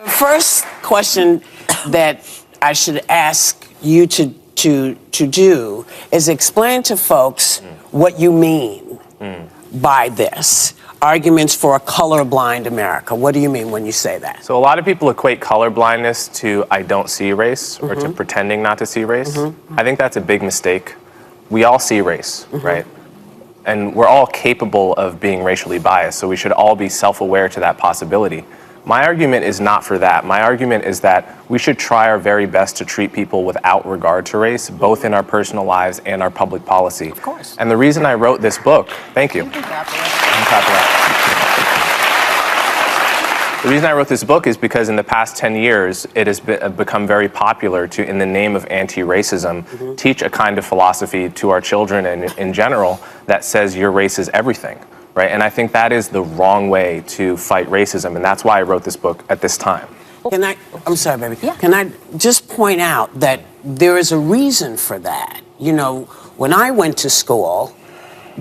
The first question that I should ask you to do is explain to folks what you mean by this. Arguments for a colorblind America. What do you mean when you say that? So a lot of people equate colorblindness to I don't see race or to pretending not to see race. I think that's a big mistake. We all see race, right? And we're all capable of being racially biased, so we should all be self-aware to that possibility. My argument is not for that. My argument is that we should try our very best to treat people without regard to race, both in our personal lives and our public policy. Of course. And the reason I wrote this book, thank you. The reason I wrote this book is because in the past 10 years, it has become very popular to, in the name of anti-racism, teach a kind of philosophy to our children and in general that says your race is everything. Right? And I think that is the wrong way to fight racism, and that's why I wrote this book at this time. I'm sorry, baby. Yeah. Can I just point out that there is a reason for that? You know, when I went to school,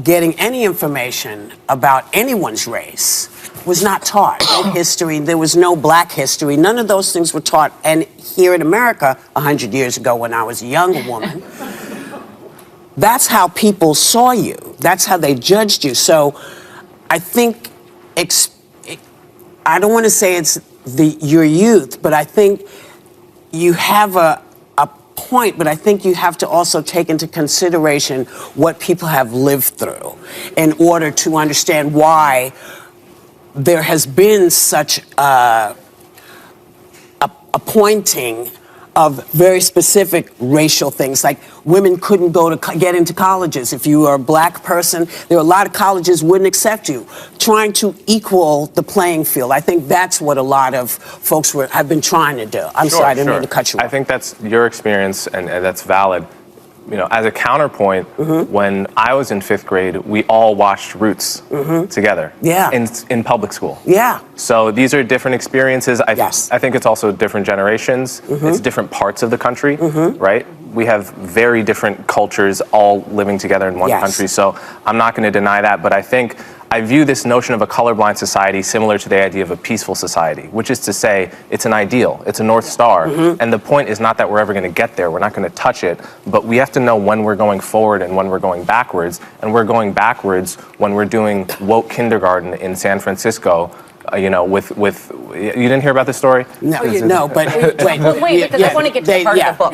getting any information about anyone's race was not taught. No history, there was no black history, none of those things were taught. And here in America, 100 years ago when I was a young woman, that's how people saw you. That's how they judged you. So I think, I don't want to say it's your youth, but I think you have a point, but I think you have to also take into consideration what people have lived through in order to understand why there has been such a pointing of very specific racial things, like women couldn't get into colleges. If you were a black person, there were a lot of colleges wouldn't accept you. Trying to equal the playing field. I think that's what a lot of folks have been trying to do. I'm sorry, I didn't mean to cut you off. I think that's your experience, and that's valid. You know, as a counterpoint, when I was in 5th grade, we all watched Roots together in public school. Yeah. So these are different experiences. I think it's also different generations. It's different parts of the country, right? We have very different cultures all living together in one country. So I'm not going to deny that, but I view this notion of a colorblind society similar to the idea of a peaceful society, which is to say it's an ideal, it's a North Star. And the point is not that we're ever going to get there, we're not going to touch it, but we have to know when we're going forward and when we're going backwards. And we're going backwards when we're doing woke kindergarten in San Francisco, you know, with you didn't hear about this story? No, but wait, because I want to get to the part of the book.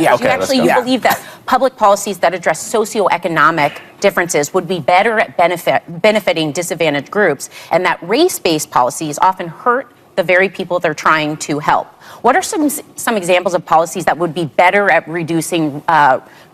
You believe that public policies that address socioeconomic differences would be better at benefiting disadvantaged groups, and that race-based policies often hurt the very people they're trying to help. What are some examples of policies that would be better at reducing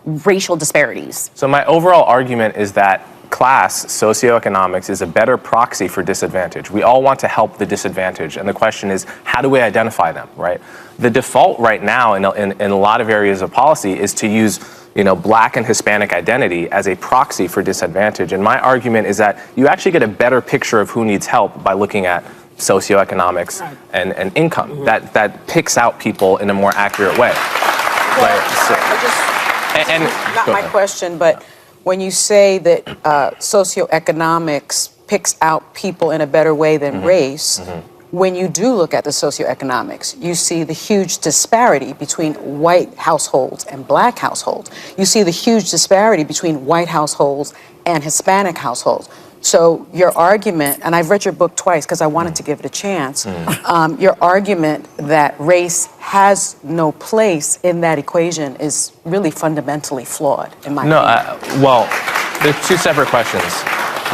racial disparities? So my overall argument is that class, socioeconomics, is a better proxy for disadvantage. We all want to help the disadvantaged, and the question is, how do we identify them, right? The default right now in a lot of areas of policy is to use, you know, black and Hispanic identity as a proxy for disadvantage. And my argument is that you actually get a better picture of who needs help by looking at socioeconomics and income. That picks out people in a more accurate way. Not my question, but when you say that socioeconomics picks out people in a better way than race, when you do look at the socioeconomics, you see the huge disparity between white households and black households. You see the huge disparity between white households and Hispanic households. So your argument, and I've read your book twice because I wanted to give it a chance, your argument that race has no place in that equation is really fundamentally flawed, in my opinion. Well, there's two separate questions.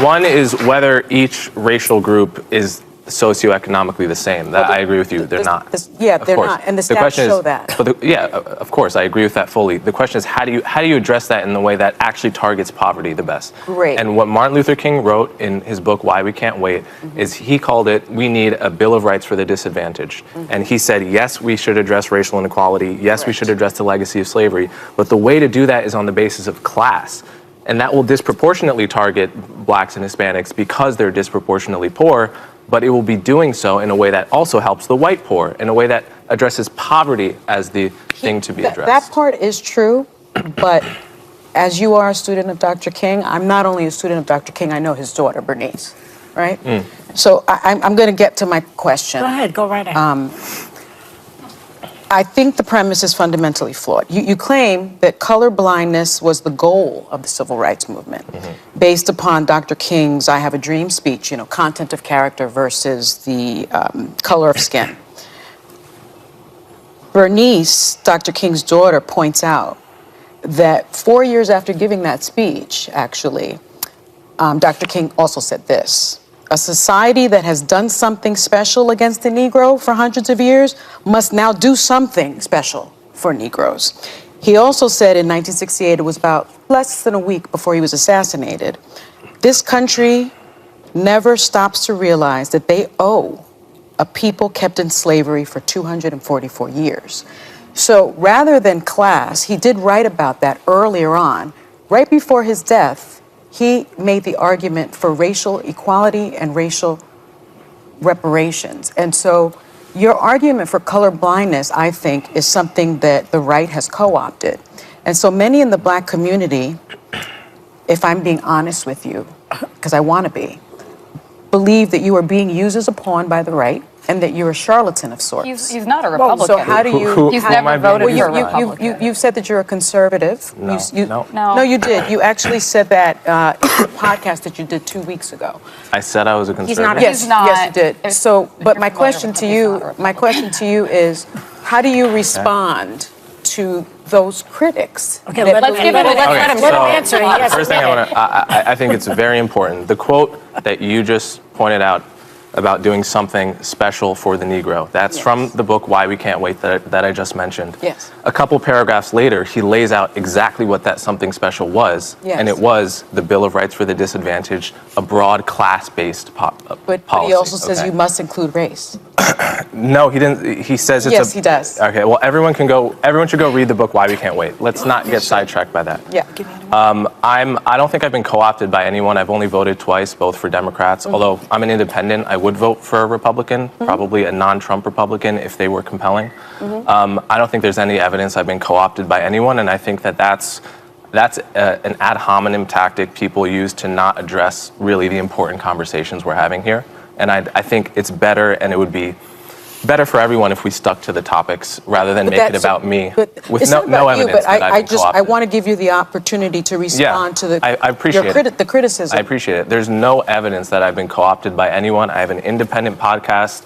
One is whether each racial group is socioeconomically the same. That I agree with you. They're not. They're not, and the stats show that. Of course, I agree with that fully. The question is, how do you address that in the way that actually targets poverty the best? Great. And what Martin Luther King wrote in his book, Why We Can't Wait, is he called it, we need a Bill of Rights for the disadvantaged. And he said, yes, we should address racial inequality. Yes, we should address the legacy of slavery. But the way to do that is on the basis of class. And that will disproportionately target blacks and Hispanics because they're disproportionately poor, but it will be doing so in a way that also helps the white poor, in a way that addresses poverty as the thing to be addressed. That part is true, but as you are a student of Dr. King, I'm not only a student of Dr. King, I know his daughter, Bernice, right? So I'm going to get to my question. Go ahead, go right ahead. I think the premise is fundamentally flawed. You claim that color blindness was the goal of the civil rights movement, based upon Dr. King's "I Have a Dream" speech. Content of character versus the color of skin. Bernice, Dr. King's daughter, points out that 4 years after giving that speech, actually, Dr. King also said this: a society that has done something special against the Negro for hundreds of years must now do something special for Negroes. He also said in 1968, it was about less than a week before he was assassinated, this country never stops to realize that they owe a people kept in slavery for 244 years. So rather than class, he did write about that earlier on. Right before his death, he made the argument for racial equality and racial reparations. And so your argument for color blindness, I think, is something that the right has co-opted. And so many in the Black community, if I'm being honest with you, because I want to be, believe that you are being used as a pawn by the right and that you're a charlatan of sorts. He's not a Republican. So how do you... He's never voted for a Republican. You've said that you're a conservative. No. No, you did. You actually said that in the podcast that you did 2 weeks ago. I said I was a conservative. Yes, you did. So, but my question to you is, how do you respond to those critics? Okay, let him answer. First thing I think it's very important. The quote that you just pointed out about doing something special for the Negro. That's from the book Why We Can't Wait that I just mentioned. Yes. A couple paragraphs later, he lays out exactly what that something special was, and it was the Bill of Rights for the Disadvantaged, a broad class-based policy. But he also says you must include race. No, he didn't. He says it's Yes, he does. Okay, well, everyone should go read the book Why We Can't Wait. Let's not get sidetracked by that. Yeah. I don't think I've been co-opted by anyone. I've only voted twice, both for Democrats. Although I'm an independent, I would vote for a Republican, probably a non-Trump Republican if they were compelling. I don't think there's any evidence I've been co-opted by anyone, and I think that's an ad hominem tactic people use to not address really the important conversations we're having here. And I think it's better, and it would be better for everyone if we stuck to the topics rather than make it about me with no evidence that I've been co-opted. I want to give you the opportunity to respond to I appreciate the criticism. I appreciate it. There's no evidence that I've been co-opted by anyone. I have an independent podcast.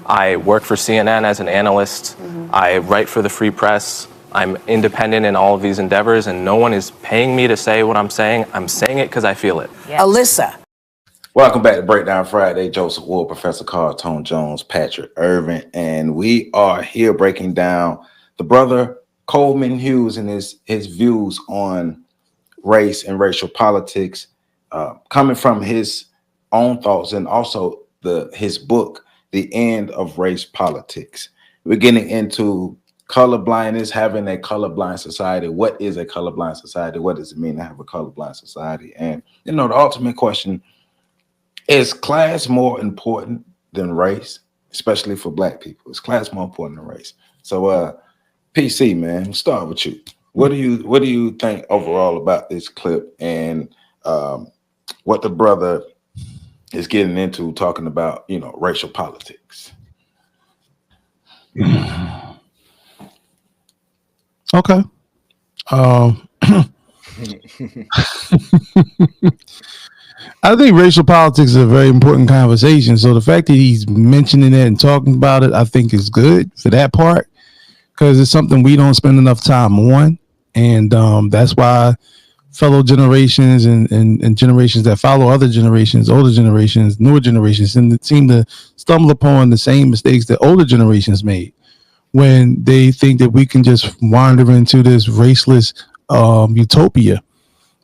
I work for CNN as an analyst. I write for the Free Press. I'm independent in all of these endeavors, and no one is paying me to say what I'm saying. I'm saying it because I feel it. Yes. Alyssa. Welcome back to Breakdown Friday. Joseph Wood, Professor Carl, Tone Jones, Patrick Irvin, and we are here breaking down the brother Coleman Hughes and his views on race and racial politics, coming from his own thoughts and also his book, The End of Race Politics. We're getting into colorblindness, having a colorblind society. What is a colorblind society? What does it mean to have a colorblind society? And the ultimate question: is class more important than race, especially for Black people? Is class more important than race? So, PC, man, we'll start with you. What do you think overall about this clip and what the brother is getting into, talking about, racial politics? Okay. I think racial politics is a very important conversation. So the fact that he's mentioning it and talking about it, I think is good for that part, because it's something we don't spend enough time on. And that's why fellow generations and generations that follow other generations, older generations, newer generations, seem to stumble upon the same mistakes that older generations made when they think that we can just wander into this raceless utopia.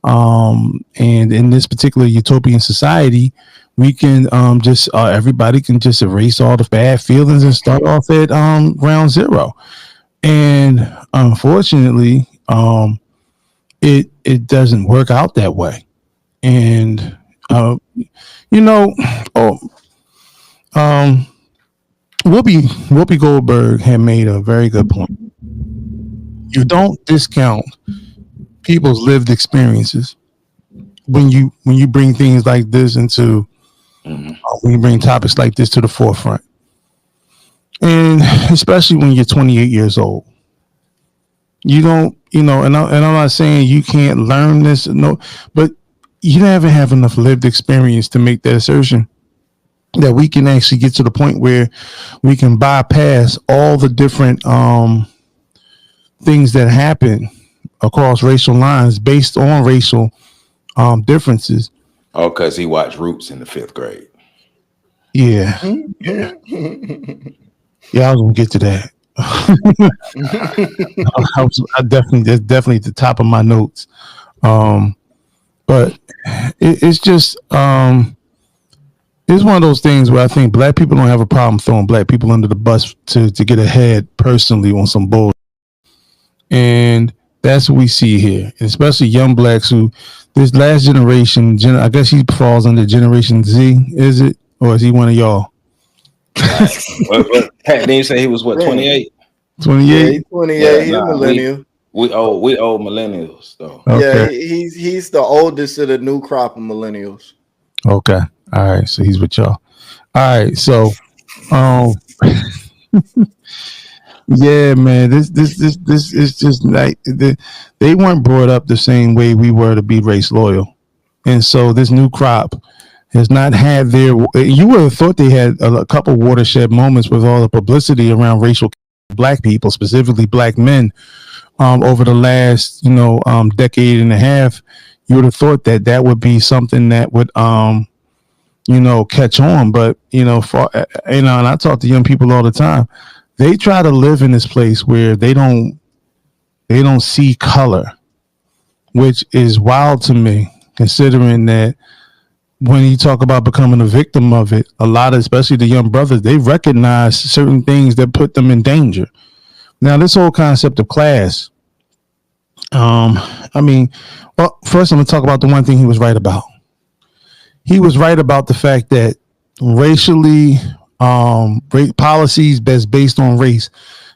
And in this particular utopian society, we can everybody can just erase all the bad feelings and start off at ground zero. And unfortunately, it doesn't work out that way. And Whoopi Goldberg had made a very good point. You don't discount people's lived experiences when you bring things like this into when you bring topics like this to the forefront. And especially when you're 28 years old, you don't, and I'm not saying you can't learn this, no, but you never have enough lived experience to make that assertion that we can actually get to the point where we can bypass all the different things that happen across racial lines based on racial differences. Oh, because he watched Roots in the 5th grade. Yeah. Yeah, I was gonna get to that. That's definitely at the top of my notes. But it's just it's one of those things where I think black people don't have a problem throwing black people under the bus to get ahead personally on some bull. And that's what we see here, especially young blacks who this last generation. I guess he falls under Generation Z. Is it, or is he one of y'all? Pat didn't you say he was what, 28? 28. Yeah, 28. He's a millennial. We old millennials though. Okay. Yeah, he's the oldest of the new crop of millennials. Okay. All right. So he's with y'all. All right. So, yeah, man. This is just like they weren't brought up the same way we were to be race loyal, and so this new crop has not had their. You would have thought they had a couple watershed moments with all the publicity around racial black people, specifically black men, over the last decade and a half. You would have thought that would be something that would catch on, but and I talk to young people all the time. They try to live in this place where they don't see color, which is wild to me, considering that when you talk about becoming a victim of it, a lot of, especially the young brothers, they recognize certain things that put them in danger. Now, this whole concept of class, first I'm going to talk about the one thing he was right about. He was right about the fact that racially, policies that's based on race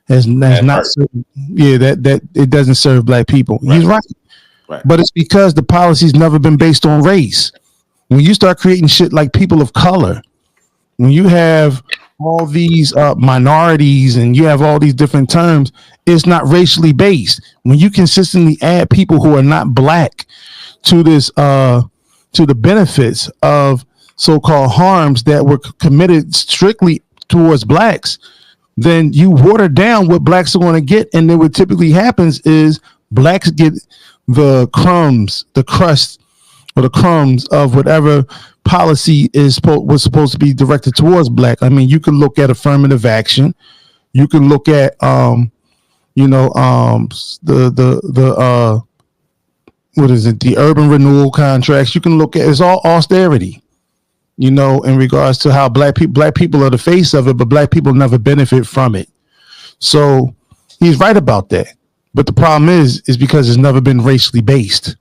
has not served, that it doesn't serve black people. Right. He's right. But it's because the policy's never been based on race. When you start creating shit like people of color, when you have all these minorities and you have all these different terms, it's not racially based. When you consistently add people who are not black to this, to the benefits of so-called harms that were committed strictly towards blacks, then you water down what blacks are going to get. And then what typically happens is blacks get the crumbs, the crust, or the crumbs of whatever policy was supposed to be directed towards black. I mean, you can look at affirmative action. You can look at, the urban renewal contracts. You can look at, it's all austerity, in regards to how black people are the face of it, but black people never benefit from it. So he's right about that. But the problem is because it's never been racially based.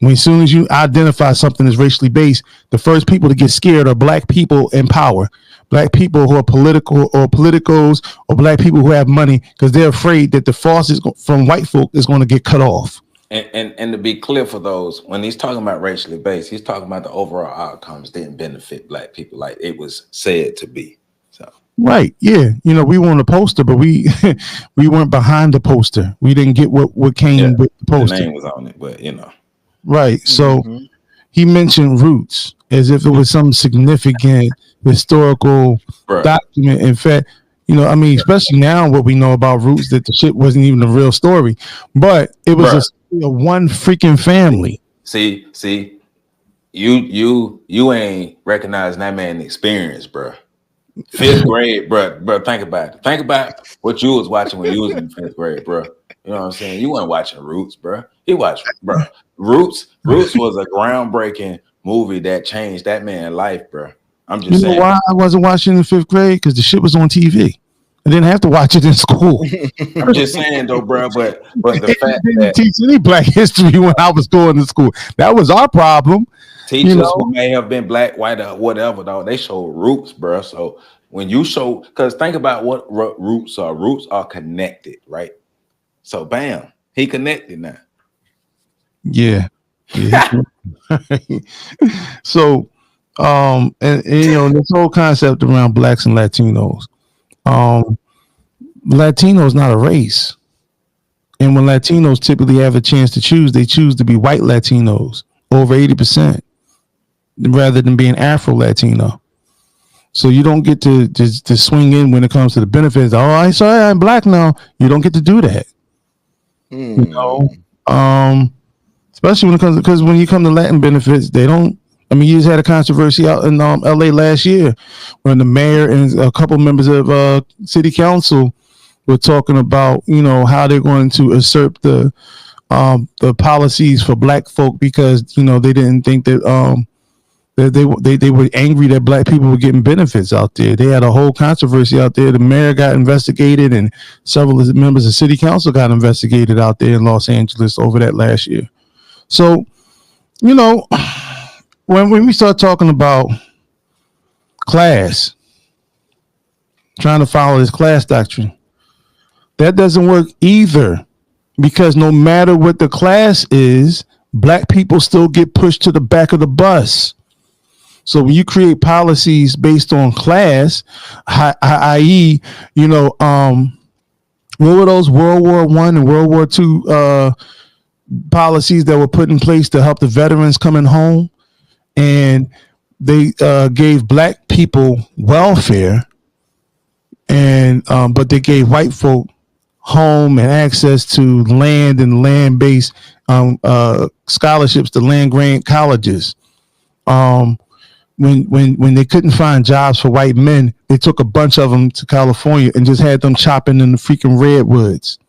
As soon as you identify something as racially based, the first people to get scared are black people in power, black people who are political or politicos, or black people who have money, because they're afraid that the faucet from white folk is going to get cut off. And to be clear for those, when he's talking about racially based, he's talking about the overall outcomes didn't benefit black people like it was said to be. So right, yeah, we were on the poster, but we weren't behind the poster. We didn't get what came with the poster. The name was on it, but right. So he mentioned Roots as if it was some significant historical document. In fact, especially now what we know about Roots, that the shit wasn't even a real story, but it was a one freaking family. See, you ain't recognizing that man's experience, bro. 5th grade, bro. Think about it. Think about what you was watching when you was in 5th grade, bro. You know what I'm saying? You weren't watching Roots, bro. He watched, bro. Roots was a groundbreaking movie that changed that man's life, bro. I'm just saying. Why I wasn't watching in 5th grade? Because the shit was on TV. I didn't have to watch it in school. I'm just saying though, bro. But the fact didn't teach any black history when I was going to school. That was our problem. Teachers who may have been black, white, or whatever, though, they show roots, bro. So when you show, because think about what roots are. Roots are connected, right? So bam, he connected now. Yeah. So, and this whole concept around blacks and Latinos, Latino is not a race. And when Latinos typically have a chance to choose, they choose to be white Latinos, over 80%, rather than being Afro Latino. So you don't get to swing in when it comes to the benefits. Oh, I'm black now. You don't get to do that. You know, especially when it comes because when you come to Latin benefits, they don't. I mean, you just had a controversy out in LA last year when the mayor and a couple members of city council were talking about, you know, how they're going to usurp the policies for black folk because, you know, they didn't think that they were angry that black people were getting benefits out there. They had a whole controversy out there. The mayor got investigated and several members of city council got investigated out there in Los Angeles over that last year. So, you know, when we start talking about class, trying to follow this class doctrine, that doesn't work either, because no matter what the class is, black people still get pushed to the back of the bus. So when you create policies based on class, i.e., you know, what were those World War I and World War II policies that were put in place to help the veterans coming home? And they gave black people welfare, and but they gave white folk home and access to land and land-based scholarships to land-grant colleges. When they couldn't find jobs for white men, they took a bunch of them to California and just had them chopping in the freaking redwoods.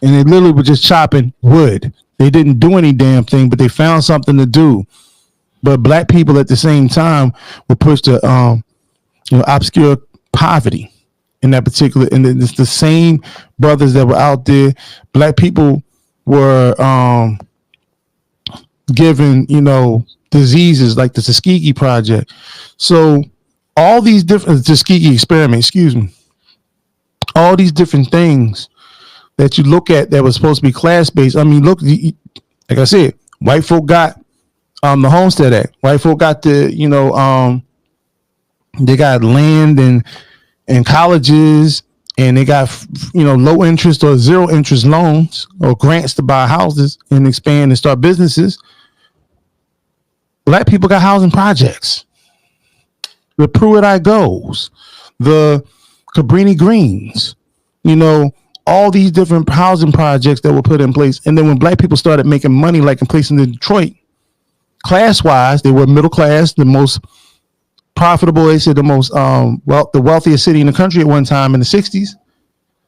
And they literally were just chopping wood. They didn't do any damn thing, but they found something to do. But black people at the same time were pushed to obscure poverty in that particular, and it's the same brothers that were out there. Black people were given, you know, diseases like the Tuskegee Project. So all these different Tuskegee experiment, excuse me, all these different things that you look at that was supposed to be class-based. I mean, look, like I said, white folk got the Homestead Act. White folk got the, you know, they got land and colleges, and they got, you know, low interest or zero interest loans or grants to buy houses and expand and start businesses. Black people got housing projects. The Pruitt Goes, the Cabrini Greens, you know, all these different housing projects that were put in place. And then when black people started making money, like in places in Detroit, class-wise, they were middle class, the most profitable, they said the most the wealthiest city in the country at one time in the 60s.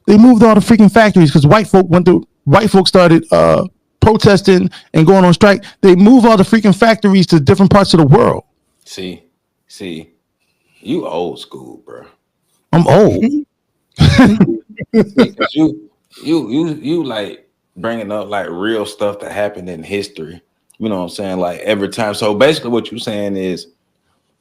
They moved all the freaking factories because white folk started protesting and going on strike. They moved all the freaking factories to different parts of the world. See, you old school, bro. I'm old. Because you like bringing up like real stuff that happened in history. You know what I'm saying? Like every time. So basically what you're saying is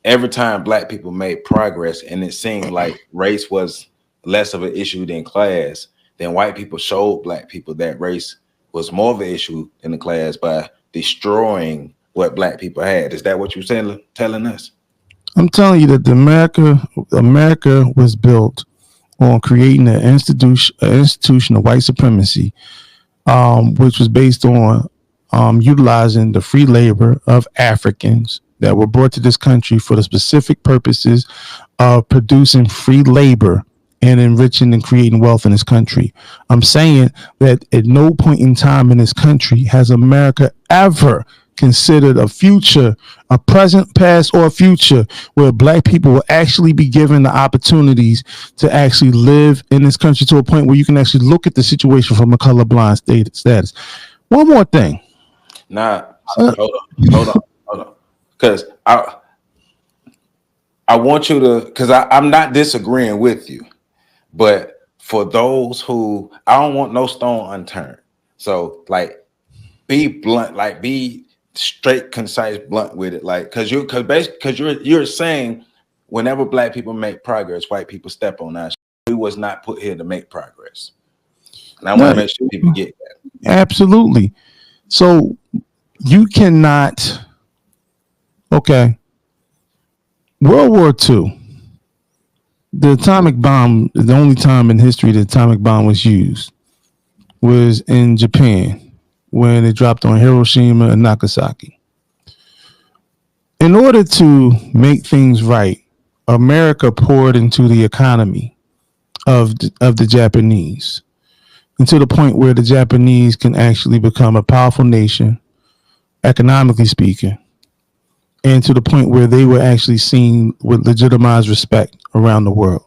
every time black people made progress and it seemed like race was less of an issue than class, then white people showed black people that race was more of an issue in the class by destroying what black people had. Is that what you're saying, telling us? I'm telling you that America was built on creating an institution of white supremacy, which was based on utilizing the free labor of Africans that were brought to this country for the specific purposes of producing free labor and enriching and creating wealth in this country. I'm saying that at no point in time in this country has America ever considered a future, a present, past, or future where black people will actually be given the opportunities to actually live in this country to a point where you can actually look at the situation from a colorblind status. One more thing. Hold on. Because I want you to, because I'm not disagreeing with you, but for those who, I don't want no stone unturned. So like, be blunt, like be straight, concise, blunt with it. Like, because you're saying whenever black people make progress, white people step on that. We was not put here to make progress. And I want to make sure people get that. Absolutely. So you cannot, okay, World War II, the atomic bomb, the only time in history the atomic bomb was used was in Japan when it dropped on Hiroshima and Nagasaki. In order to make things right, America poured into the economy of the Japanese, and to the point where the Japanese can actually become a powerful nation, economically speaking, and to the point where they were actually seen with legitimized respect around the world.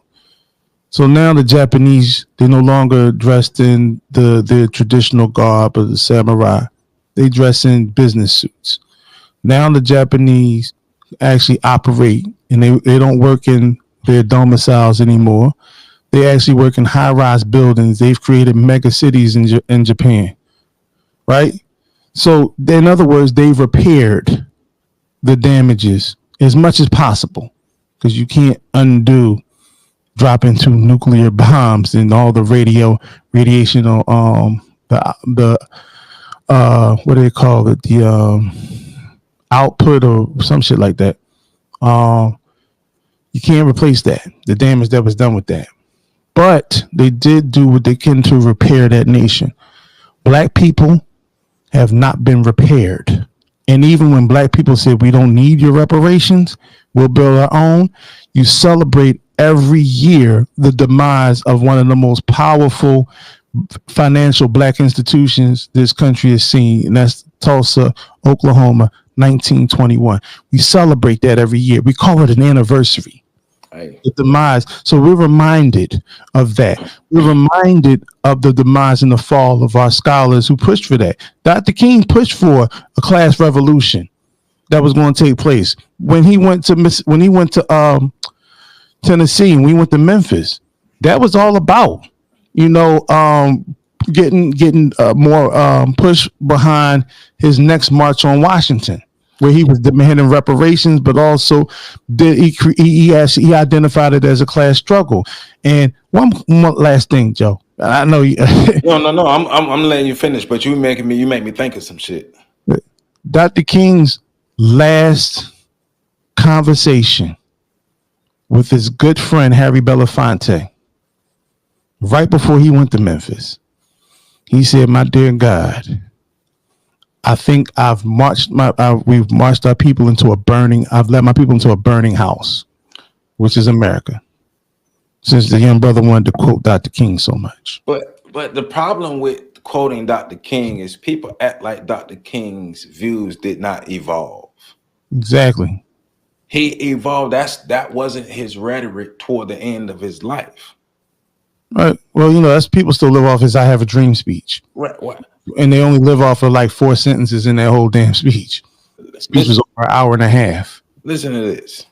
So now the Japanese, they're no longer dressed in the traditional garb of the samurai. They dress in business suits. Now the Japanese actually operate, and they don't work in their domiciles anymore. They actually work in high-rise buildings. They've created mega cities in Japan, right? So in other words, they've repaired the damages as much as possible, because you can't undo dropping two nuclear bombs and all the radiation, the what do they call it, the output or some shit like that. You can't replace that, the damage that was done with that. But they did do what they can to repair that nation. Black people have not been repaired. And even when black people said, we don't need your reparations, we'll build our own, you celebrate every year the demise of one of the most powerful financial black institutions this country has seen, and that's Tulsa, Oklahoma, 1921. We celebrate that every year. We call it an anniversary. The demise. So we're reminded of that. We're reminded of the demise and the fall of our scholars who pushed for that. Dr. King pushed for a class revolution that was going to take place when he went to Tennessee and we went to Memphis. That was all about, getting more push behind his next march on Washington, where he was demanding reparations, but also he identified it as a class struggle. And one last thing, Joe. I know you. No. I'm letting you finish, but you make me think of some shit. Dr. King's last conversation with his good friend Harry Belafonte, right before he went to Memphis, he said, "My dear God, I think we've marched our people into I've led my people into a burning house, which is America." Since the young brother wanted to quote Dr. King so much. But the problem with quoting Dr. King is people act like Dr. King's views did not evolve. Exactly. He evolved. That wasn't his rhetoric toward the end of his life. Right. Well, that's people still live off his "I have a dream" speech. Right. What? And they only live off of like 4 sentences in that whole damn speech. The speech was over an hour and a half. Listen to this.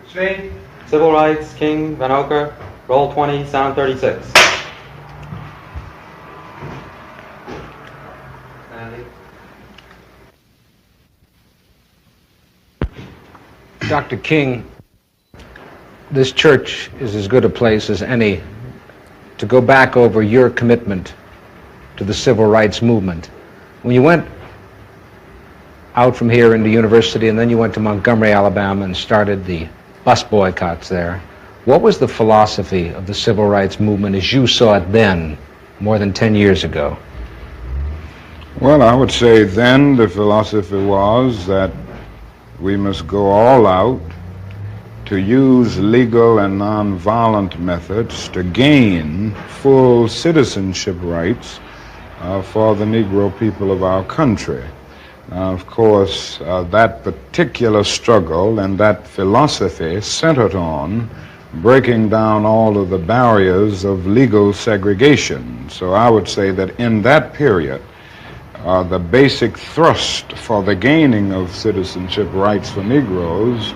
Straight, Civil Rights, King, Van Oker, roll 20, sound 36. Dr. King, this church is as good a place as any to go back over your commitment to the civil rights movement. When you went out from here into university and then you went to Montgomery, Alabama and started the bus boycotts there, what was the philosophy of the civil rights movement as you saw it then, more than 10 years ago? Well, I would say then the philosophy was that we must go all out to use legal and nonviolent methods to gain full citizenship rights for the Negro people of our country. Of course, that particular struggle and that philosophy centered on breaking down all of the barriers of legal segregation. So I would say that in that period, the basic thrust for the gaining of citizenship rights for Negroes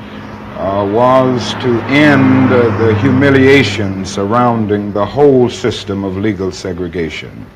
was to end the humiliation surrounding the whole system of legal segregation.